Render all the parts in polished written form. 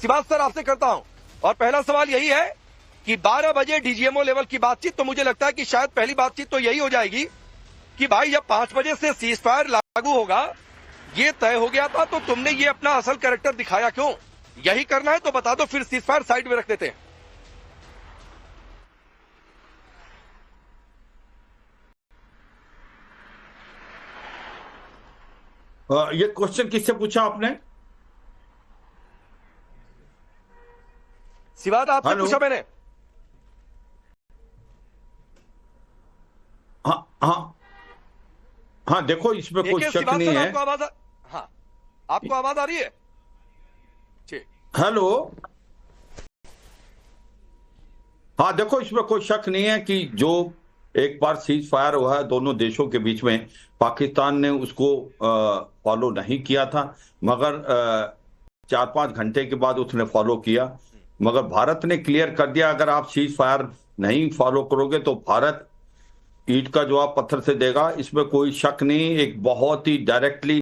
Siwach sir आपसे करता हूं, और पहला सवाल यही है कि 12 बजे डीजीएमओ लेवल की बातचीत, तो मुझे लगता है कि शायद पहली बातचीत तो यही हो जाएगी कि भाई जब 5 बजे से सीज फायर लागू होगा, ये तय हो गया था, तो तुमने ये अपना असल कैरेक्टर दिखाया क्यों? यही करना है तो बता दो, फिर सीज फायर साइड में रख देते हैं। ये क्वेश्चन किससे पूछा आपने? सिवाज आपसे पूछा मैंने। हाँ हाँ हाँ, देखो इसमें कोई शक नहीं है। आपको आवाज हाँ, आपको आवाज आ रही है? ठीक, हेलो। हाँ देखो, इसमें कोई शक नहीं है कि जो एक बार सीज फायर हुआ है दोनों देशों के बीच में, पाकिस्तान ने उसको फॉलो नहीं किया था, मगर 4-5 घंटे के बाद उसने फॉलो किया। मगर भारत ने क्लियर कर दिया, अगर आप सीज फायर नहीं फॉलो करोगे तो भारत ईंट का जवाब पत्थर से देगा, इसमें कोई शक नहीं। एक बहुत ही डायरेक्टली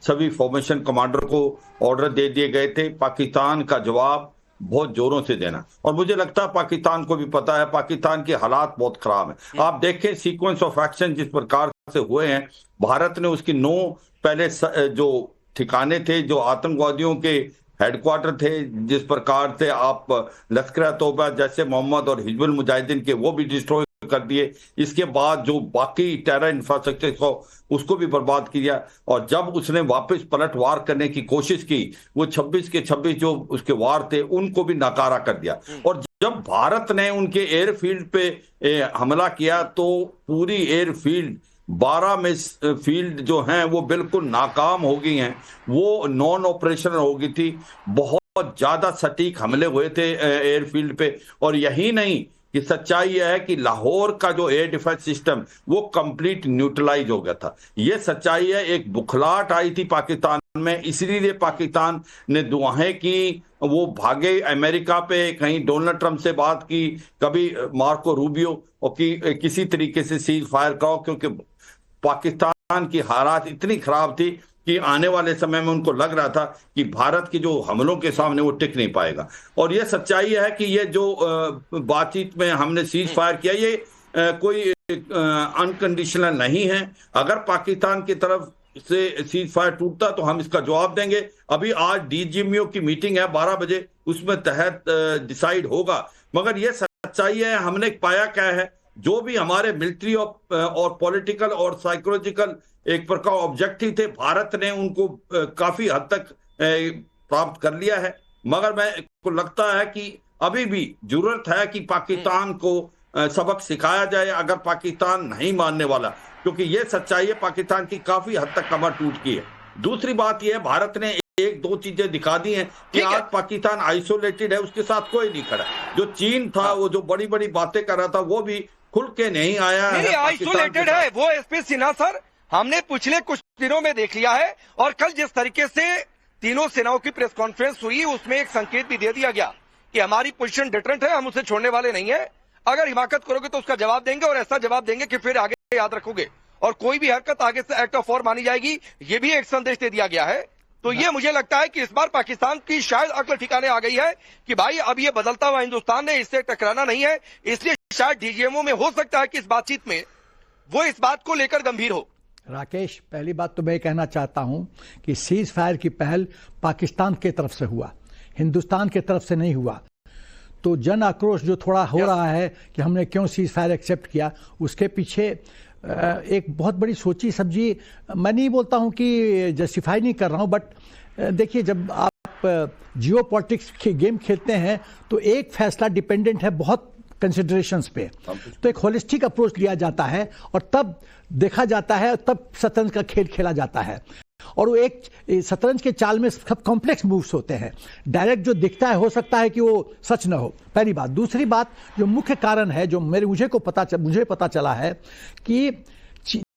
सभी फॉर्मेशन कमांडर को ऑर्डर दे दिए गए थे पाकिस्तान का जवाब बहुत जोरों से देना। और मुझे लगता है पाकिस्तान को भी पता है, पाकिस्तान के हालात बहुत खराब हैं। आप देखें सीक्वेंस ऑफ एक्शन जिस प्रकार से हुए हैं, भारत ने उसकी 9 पहले जो ठिकाने थे, जो आतंकवादियों के हेडक्वार्टर थे, जिस प्रकार से आप लश्कर तौबा जैसे मोहम्मद और हिजबुल मुजाहिदीन के, वो भी डिस्ट्रॉय कर दिए। इसके बाद जो बाकी टेरर इंफ्रास्ट्रक्चर को उसको भी बर्बाद किया। और जब उसने वापस पलटवार करने की कोशिश की, वो 26 के 26 जो उसके वार थे उनको भी नाकारा कर दिया। और जब भारत ने उनके एयरफील्ड पे हमला किया तो पूरी एयरफील्ड 12 में फील्ड जो हैं वो बिल्कुल नाकाम हो गई हैं, वो नॉन ऑपरेशनल हो गई थी। बहुत ज्यादा सटीक हमले हुए थे एयरफील्ड पे। और यही नहीं कि सच्चाई यह है कि लाहौर का जो एयर डिफेंस सिस्टम वो कंप्लीट न्यूट्रलाइज हो गया था। ये सच्चाई है। एक बुखलाहट आई थी पाकिस्तान में, इसलिए पाकिस्तान ने दुआएं की, वो भागे अमेरिका पे, कहीं डोनाल्ड ट्रंप से बात की, कभी मार्को रूबियो, और कि किसी तरीके से सीज फायर करो, क्योंकि पाकिस्तान की हालात इतनी खराब थी कि आने वाले समय में उनको लग रहा था कि भारत के जो हमलों के सामने वो टिक नहीं पाएगा। और ये सच्चाई है कि ये जो बातचीत में हमने सीज फायर किया, ये कोई अनकंडीशनल नहीं है। अगर पाकिस्तान की तरफ से सीज फायर टूटता तो हम इसका जवाब देंगे। अभी आज डीजीएमओ की मीटिंग है 12 बजे, उसमें तहत डिसाइड होगा। मगर ये सच्चाई है, हमने पाया क्या है, जो भी हमारे मिलिट्री और पॉलिटिकल और साइकोलॉजिकल एक प्रकार ऑब्जेक्टिव थे, भारत ने उनको काफी हद तक प्राप्त कर लिया है। मगर मैं को लगता है कि अभी भी जरूरत है कि पाकिस्तान को सबक सिखाया जाए, अगर पाकिस्तान नहीं मानने वाला, क्योंकि ये सच्चाई है पाकिस्तान की काफी हद तक कमर टूट गई है। दूसरी बात यह है, भारत ने 1-2 चीजें दिखा दी हैं कि आज पाकिस्तान आइसोलेटेड है, उसके साथ कोई नहीं खड़ा। जो चीन था, वो जो बड़ी बड़ी बातें कर रहा था, वो भी खुल के नहीं आया है। आइसोलेटेड है वो एसपी सिन्हा सर, हमने पिछले कुछ दिनों में देख लिया है। और कल जिस तरीके से तीनों सेनाओं की प्रेस कॉन्फ्रेंस हुई, उसमें एक संकेत भी दे दिया गया कि हमारी पोजीशन डिफरेंट है, हम उसे छोड़ने वाले नहीं है। अगर हिमाकत करोगे तो उसका जवाब देंगे, और ऐसा जवाब देंगे कि फिर आगे याद रखोगे, और कोई भी हरकत आगे से एक्ट ऑफ वॉर मानी जाएगी। ये भी एक संदेश दे दिया गया है। तो ये मुझे लगता है कि इस बार पाकिस्तान की शायद अक्ल ठिकाने आ गई है कि भाई अब ये बदलता हुआ हिंदुस्तान है, इससे टकराना नहीं है। इसलिए शायद डीजीएमओ में हो सकता है कि इस बातचीत में वो इस बात को लेकर गंभीर हो। राकेश, पहली बात तो मैं कहना चाहता हूं कि सीज फायर की पहल पाकिस्तान की तरफ से हुआ, हिंदुस्तान की तरफ से नहीं हुआ। तो जन आक्रोश जो थोड़ा हो रहा है कि हमने क्यों सीज फायर एक्सेप्ट किया, उसके पीछे एक बहुत बड़ी सोची समझी, मैं नहीं बोलता हूं कि जस्टिफाई नहीं कर रहा हूं, बट देखिए, जब आप जियो पॉलिटिक्स के गेम खेलते हैं तो एक फैसला डिपेंडेंट है बहुत कंसिडरेशंस पे। तो एक होलिस्टिक अप्रोच लिया जाता है और तब देखा जाता है, तब शतरंज का खेल खेला जाता है। और वो एक शतरंज के चाल में सब कॉम्प्लेक्स मूव्स होते हैं। डायरेक्ट जो दिखता है हो सकता है कि वो सच ना हो, पहली बात। दूसरी बात, जो मुख्य कारण है जो मुझे पता चला है कि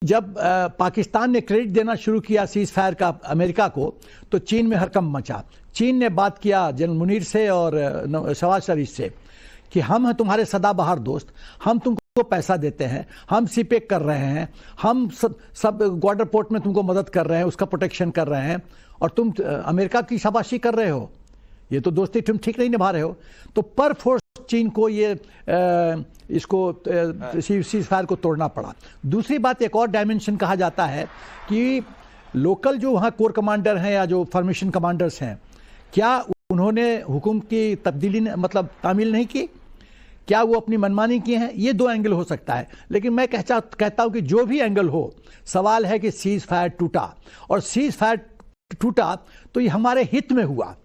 जब पाकिस्तान ने क्रेडिट देना शुरू किया सीज फायर का अमेरिका को, तो चीन में हड़कंप मचा। चीन ने बात किया जनरल मुनीर से और शहबाज शरीफ से कि हम हैं तुम्हारे सदाबहार दोस्त, हम तुमको पैसा देते हैं, हम सीपेक कर रहे हैं, हम सब ग्वाडर पोर्ट में तुमको मदद कर रहे हैं, उसका प्रोटेक्शन कर रहे हैं, और तुम अमेरिका की शाबाशी कर रहे हो। ये तो दोस्ती तुम ठीक नहीं निभा रहे हो। तो पर फोर्स चीन को ये इसको सीज फायर को तोड़ना पड़ा। दूसरी बात, एक और डायमेंशन कहा जाता है कि लोकल जो वहाँ कोर कमांडर हैं या जो फॉर्मेशन कमांडर्स हैं, क्या उन्होंने हुक्म की तब्दीली मतलब तामील नहीं की? क्या वो अपनी मनमानी किए हैं? ये दो एंगल हो सकता है। लेकिन मैं कहता हूं कि जो भी एंगल हो, सवाल है कि सीज फायर टूटा, और सीज फायर टूटा तो ये हमारे हित में हुआ,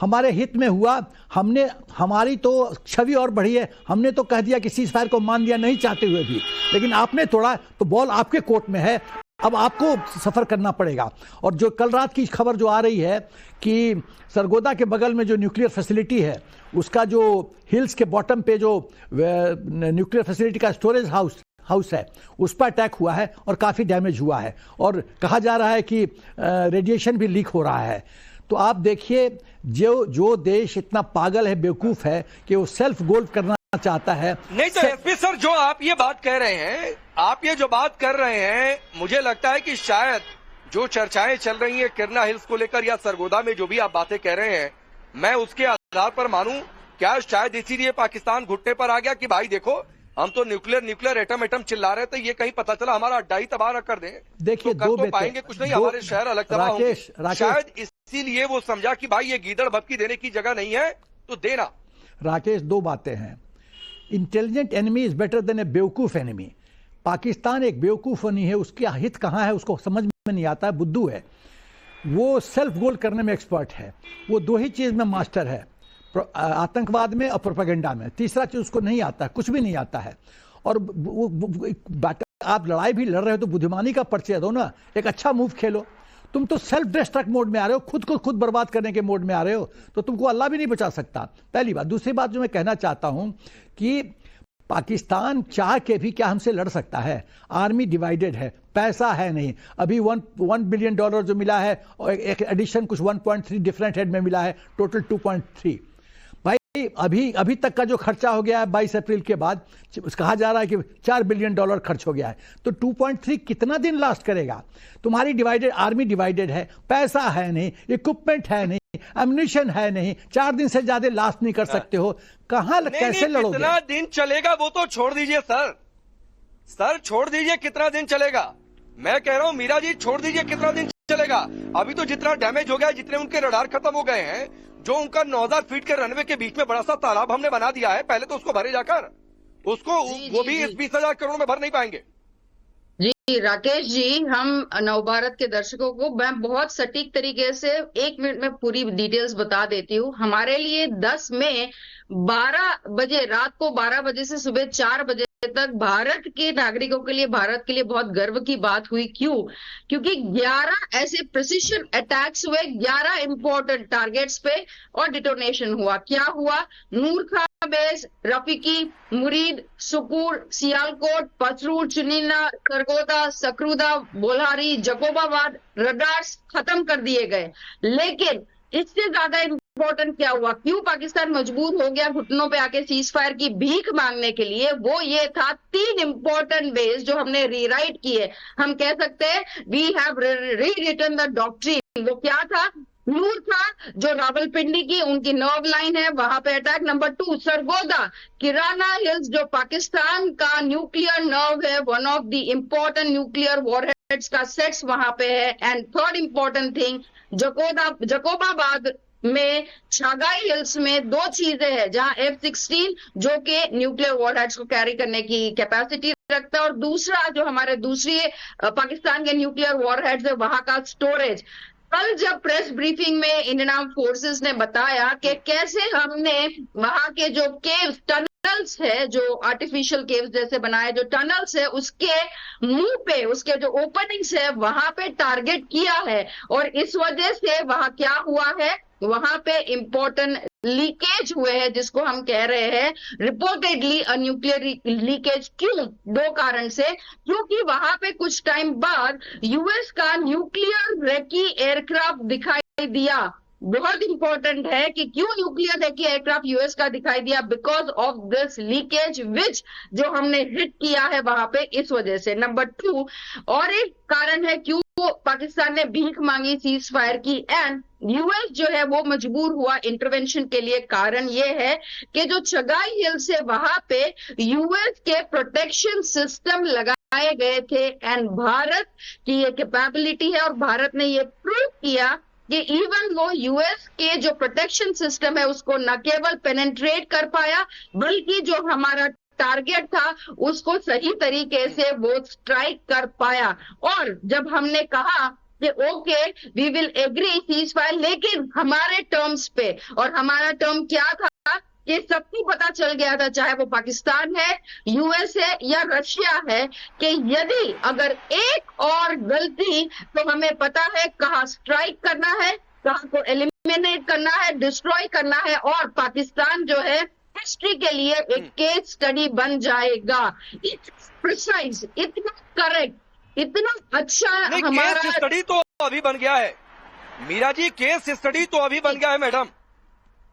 हमारे हित में हुआ। हमने, हमारी तो छवि और बढ़ी है। हमने तो कह दिया कि सीज फायर को मान लिया नहीं चाहते हुए भी, लेकिन आपने तोड़ा तो बॉल आपके कोर्ट में है, अब आपको सफर करना पड़ेगा। और जो कल रात की खबर जो आ रही है कि सरगोदा के बगल में जो न्यूक्लियर फैसिलिटी है, उसका जो हिल्स के बॉटम पे जो न्यूक्लियर फैसिलिटी का स्टोरेज हाउस है, उस पर अटैक हुआ है और काफ़ी डैमेज हुआ है, और कहा जा रहा है कि रेडिएशन भी लीक हो रहा है। तो आप देखिए, जो देश इतना पागल है, बेवकूफ़ है कि वो सेल्फ गोल करना चाहता है। नहीं तो एसपी सर, जो आप ये बात कह रहे हैं, आप ये जो बात कर रहे हैं, मुझे लगता है कि शायद जो चर्चाएं चल रही हैं किरना हिल्स को लेकर या सरगोदा में जो भी आप बातें कह रहे हैं, मैं उसके आधार पर मानूं, क्या शायद इसीलिए पाकिस्तान घुटने पर आ गया कि भाई देखो, हम तो न्यूक्लियर एटम चिल्ला रहे थे, ये कहीं पता चला हमारा अड्डा ही तबाह कर दें। देखिए, तो कर तो पाएंगे कुछ नहीं, हमारे शहर अलग तबाह होंगे। शायद इसीलिए वो समझा कि भाई ये गीदड़ भपकी देने की जगह नहीं है, तो देना। राकेश, दो बातें हैं। Intelligent enemy is better than a बेवकूफ एनिमी। पाकिस्तान एक बेवकूफ नहीं है, उसका हित कहाँ है उसको समझ में नहीं आता है, बुद्धू है। वो सेल्फ गोल करने में एक्सपर्ट है। वो दो ही चीज में मास्टर है, आतंकवाद में और प्रोपेगेंडा में। तीसरा चीज उसको नहीं आता है, कुछ भी नहीं आता है। और आप लड़ाई भी लड़ रहे हो तो बुद्धिमानी का परिचय दो ना, एक अच्छा मूव खेलो। तुम तो सेल्फ डिस्ट्रक्ट मोड में आ रहे हो, खुद को खुद बर्बाद करने के मोड में आ रहे हो, तो तुमको अल्लाह भी नहीं बचा सकता, पहली बात। दूसरी बात जो मैं कहना चाहता हूं कि पाकिस्तान चाह के भी क्या हमसे लड़ सकता है? आर्मी डिवाइडेड है, पैसा है नहीं। अभी $1 बिलियन जो मिला है, और एक एडिशन कुछ 1.3 डिफरेंट हेड में मिला है, टोटल 2.3। भाई अभी तक का जो खर्चा हो गया है 22 अप्रैल के बाद, कहा जा रहा है कि $4 बिलियन खर्च हो गया है। तो 2.3 कितना दिन लास्ट करेगा? तुम्हारी आर्मी डिवाइडेड है, पैसा है नहीं, इक्विपमेंट है नहीं, एम्युनिशन है नहीं, 4 दिन से ज्यादा लास्ट नहीं कर सकते हो। कहां कैसे लड़ोगे? कितना दिन चलेगा वो तो छोड़ दीजिए सर छोड़ दीजिए, कितना दिन चलेगा? मैं कह रहा हूं मीरा जी, छोड़ दीजिए कितना दिन चलेगा। अभी तो जितना डैमेज हो गया, जितने उनके रडार खत्म हो गए हैं, जो उनका 9000 फीट के रनवे के बीच में बड़ा सा तालाब हमने बना दिया है, पहले तो उसको भरे जाकर, उसको वो भी इस 20,000 करोड़ में भर नहीं पाएंगे। जी राकेश जी, हम नवभारत के दर्शकों को मैं बहुत सटीक तरीके से 1 मिनट में पूरी डिटेल्स बता देती हूँ। हमारे लिए 10 मई 12 बजे, रात को 12 बजे से सुबह 4 बजे तक भारत के नागरिकों के लिए, भारत के लिए बहुत गर्व की बात हुई। क्योंकि 11 ऐसे प्रिसिशन अटैक्स हुए 11 इंपॉर्टेंट टारगेट्स पे, और डिटोनेशन हुआ। क्या हुआ? नूर खां बेस, रफीकी, मुरीद, सुकूर, सियालकोट, पथरूर, चुनीना, सरगोदा, सकरूदा, बोल्हारी, जकोबाबाद रडार्स खत्म कर दिए गए। लेकिन इससे ज्यादा इंपॉर्टेंट क्या हुआ, क्यों पाकिस्तान मजबूर हो गया घुटनों पे आके सीज फायर की भीख मांगने के लिए? वो ये था 3 इंपॉर्टेंट वेज जो हमने रीराइट किए। हम कह सकते हैं we have rewritten the doctrine. वो क्या था? नूर खां जो रावलपिंडी की उनकी नर्व लाइन है, वहां पे अटैक। नंबर 2 सरगोदा, किराना हिल्स जो पाकिस्तान का न्यूक्लियर नर्व है, one of the important nuclear warheads का सेट्स वहां पे है। And third important thing, Jacobabad में छागाई हिल्स में 2 चीजें हैं जहां F-16 जो कि न्यूक्लियर वॉरहेड्स को कैरी करने की कैपेसिटी रखता है, और दूसरा जो हमारे दूसरी पाकिस्तान के न्यूक्लियर वॉरहेड्स है वहां का स्टोरेज। कल जब प्रेस ब्रीफिंग में इंडियन आर्म फोर्सेस ने बताया कि कैसे हमने वहां के जो केव्स, टनल्स है, जो आर्टिफिशियल केव्स जैसे बनाए जो टनल्स है, उसके मुंह पे, उसके जो ओपनिंग्स है वहां पे टारगेट किया है। और इस वजह से वहां क्या हुआ है, वहां पे इंपॉर्टेंट लीकेज हुए हैं, जिसको हम कह रहे हैं रिपोर्टेडली अ न्यूक्लियर लीकेज। क्यों? 2 कारण से। क्योंकि वहां पे कुछ टाइम बाद यूएस का न्यूक्लियर रेकी एयरक्राफ्ट दिखाई दिया। बहुत इंपॉर्टेंट है कि क्यों न्यूक्लियर एयरक्राफ्ट यूएस का दिखाई दिया, बिकॉज ऑफ दिस लीकेज विच जो हमने हिट किया है वहां पे, इस वजह से। नंबर 2, और एक कारण है क्यों पाकिस्तान ने भीख मांगी सीज फायर की एंड यूएस जो है वो मजबूर हुआ इंटरवेंशन के लिए। कारण ये है कि जो चगाई हिल्स है वहां पे यूएस के प्रोटेक्शन सिस्टम लगाए गए थे एंड भारत की ये कैपेबिलिटी है और भारत ने ये प्रूव किया कि इवन वो यूएस के जो प्रोटेक्शन सिस्टम है उसको न केवल पेनेट्रेट कर पाया, बल्कि जो हमारा टारगेट था उसको सही तरीके से वो स्ट्राइक कर पाया। और जब हमने कहा कि okay we will agree ceasefire, लेकिन हमारे टर्म्स पे, और हमारा टर्म क्या था कि सबको पता चल गया था, चाहे वो पाकिस्तान है, यूएस है या रशिया है, कि यदि अगर एक और गलती, तो हमें पता है कहाँ स्ट्राइक करना है, कहाँ को एलिमिनेट करना है, डिस्ट्रॉय करना है, और पाकिस्तान जो है हिस्ट्री के लिए एक केस स्टडी बन जाएगा। इट्स प्रिसाइज, इतना करेक्ट, इतना अच्छा नहीं, हमारा केस स्टडी तो अभी बन गया है मीरा जी, केस स्टडी तो अभी बन गया है मैडम।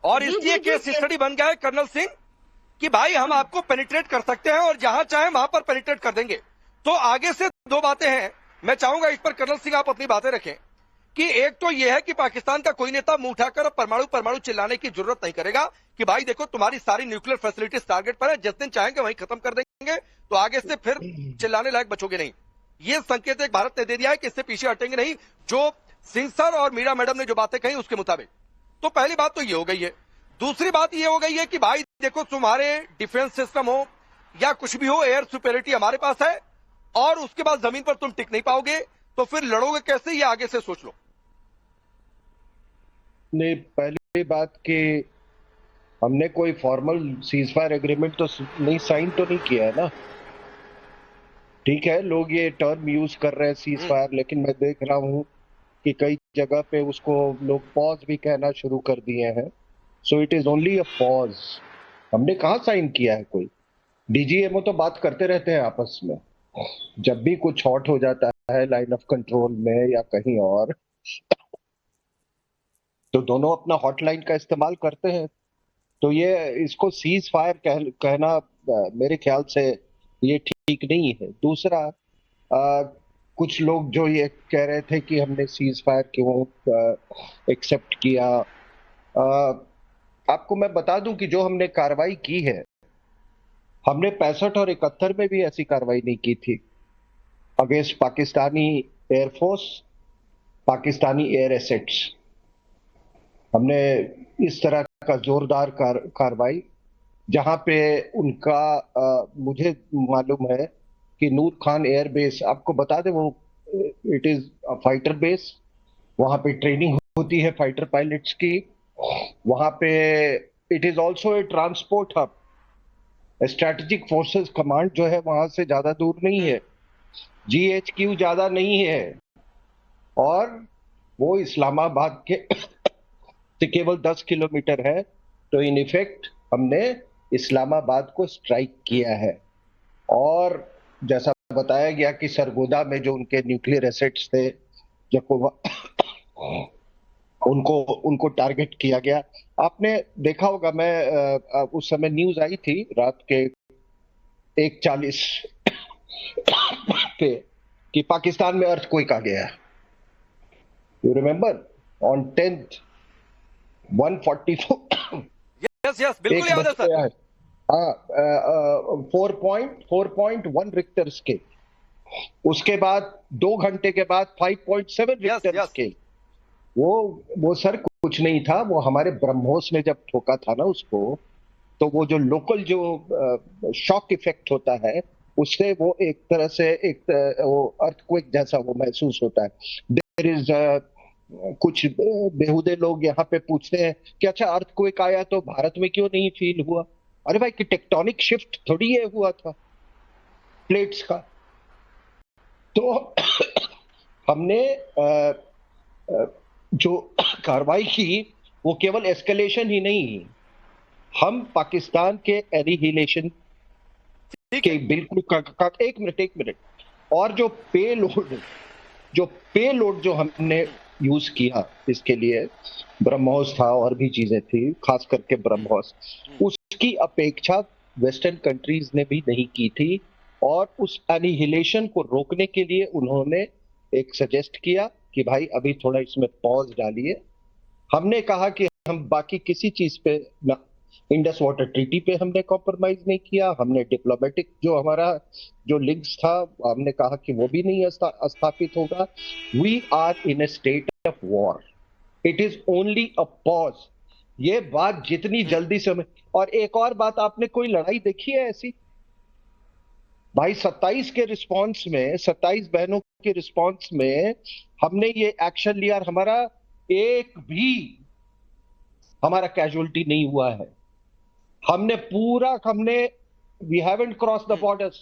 और जी, इसलिए जी, जी, केस जी। स्टडी बन गया है कर्नल सिंह कि भाई हम आपको पेनिट्रेट कर सकते हैं और जहां चाहे वहां पर पेनिट्रेट कर देंगे। तो आगे से दो बातें हैं, मैं चाहूंगा इस पर कर्नल सिंह आप अपनी बातें रखें कि एक तो यह है कि पाकिस्तान का कोई नेता मुंह उठाकर परमाणु चिल्लाने की जरूरत नहीं करेगा कि भाई देखो तुम्हारी सारी न्यूक्लियर फैसिलिटीज टारगेट पर है, जिस दिन चाहेंगे वहीं खत्म कर देंगे, तो आगे से फिर चिल्लाने लायक बचोगे नहीं। ये संकेत एक भारत ने दे दिया है कि इससे पीछे हटेंगे नहीं, जो सिंह सर और मीरा मैडम ने जो बातें कही उसके मुताबिक। तो पहली बात तो ये हो गई है। दूसरी बात ये हो गई है कि भाई देखो तुम्हारे डिफेंस सिस्टम हो या कुछ भी हो, एयर सुपेरिटी हमारे पास है और उसके बाद जमीन पर तुम टिक नहीं पाओगे, तो फिर लड़ोगे कैसे, ये आगे से सोच लो। नहीं, पहली बात कि हमने कोई फॉर्मल सीज फायर एग्रीमेंट तो नहीं साइन तो नहीं किया है ना। ठीक है, लोग ये टर्म यूज कर रहे हैं सीज फायर, लेकिन मैं देख रहा हूँ कि कई जगह पे उसको लोग पॉज भी कहना शुरू कर दिए हैं। So it is only a pause. हमने कहाँ साइन किया है कोई? डीजीएमओ तो बात करते रहते हैं आपस में, जब भी कुछ हॉट हो जाता है लाइन ऑफ कंट्रोल में या कहीं और, तो दोनों अपना हॉटलाइन का इस्तेमाल करते हैं। तो ये इसको सीज फायर कहना मेरे ख्याल से ये ठीक नहीं है। दूसरा, कुछ लोग जो ये कह रहे थे कि हमने सीज फायर क्यों एक्सेप्ट किया, आपको मैं बता दूं कि जो हमने कार्रवाई की है, हमने 65 और 71 में भी ऐसी कार्रवाई नहीं की थी against Pakistani air force, Pakistani air assets. हमने इस तरह का जोरदार कार्रवाई, जहां पे उनका मुझे मालूम है कि नूर खान एयर बेस, आपको बता दें, वो it is a fighter base, वहां पे ट्रेनिंग होती है फाइटर पायलट्स की। वहां पे it is also a transport hub. Strategic forces command जो है वहां से ज्यादा दूर नहीं है, GHQ ज्यादा नहीं है, और वो इस्लामाबाद के से केवल 10 किलोमीटर है। तो इन इफेक्ट हमने इस्लामाबाद को स्ट्राइक किया है। और जैसा बताया गया कि सरगोदा में जो उनके न्यूक्लियर एसेट्स थे, जब उनको टारगेट किया गया। आपने देखा होगा, मैं उस समय न्यूज आई थी रात के 1:40 पे कि पाकिस्तान में अर्थक्वेक आ गया। You remember on 10th 144 yes बिल्कुल याद है सर। 4.1 रिक्टर स्केल, उसके बाद 2 घंटे के बाद 5.7 रिक्टर स्केल। वो सर कुछ नहीं था, वो हमारे ब्रह्मोस ने जब ठोका था ना उसको, तो वो जो लोकल जो शॉक इफेक्ट होता है, उससे वो एक तरह से वो अर्थक्वेक जैसा वो महसूस होता है। देयर इज कुछ बेहुदे लोग यहाँ पे पूछते हैं कि अच्छा अर्थक्वेक आया तो भारत में क्यों नहीं फील हुआ? अरे भाई, कि टेक्टोनिक शिफ्ट थोड़ी ये हुआ था प्लेट्स का। तो हमने जो कार्रवाई की वो केवल एस्केलेशन ही नहीं, हम पाकिस्तान के एनिहिलेशन के बिल्कुल एक मिनट, और जो पेलोड जो हमने यूज किया इसके लिए, ब्रह्मोस था और भी चीजें थी, खास करके ब्रह्मोस, उसकी अपेक्षा वेस्टर्न कंट्रीज ने भी नहीं की थी। और उस एनिहिलेशन को रोकने के लिए उन्होंने एक सजेस्ट किया कि भाई अभी थोड़ा इसमें पॉज डालिए। हमने कहा कि हम बाकी किसी चीज पे ना, इंडस वाटर ट्रीटी पे हमने कॉम्प्रोमाइज नहीं किया, हमने डिप्लोमेटिक जो हमारा जो लिंक्स था हमने कहा कि वो भी नहीं स्थापित होगा। We are in a state of war, it is only a pause. ये बात जितनी जल्दी से और एक और बात, आपने कोई लड़ाई देखी है ऐसी? भाई 27 के रिस्पांस में, 27 बहनों के रिस्पांस में हमने ये एक्शन लिया और हमारा एक भी हमारा कैजुअलिटी नहीं हुआ है। हमने we haven't cross the borders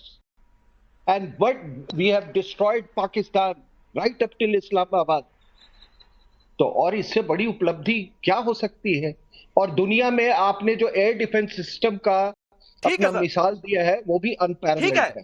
and but we have destroyed Pakistan right up till Islamabad. तो और इससे बड़ी उपलब्धि क्या हो सकती है? और दुनिया में आपने जो एयर डिफेंस सिस्टम का ठीक है अपना सर। मिसाल दिया है वो भी अनपैरेलल्ड ठीक है है।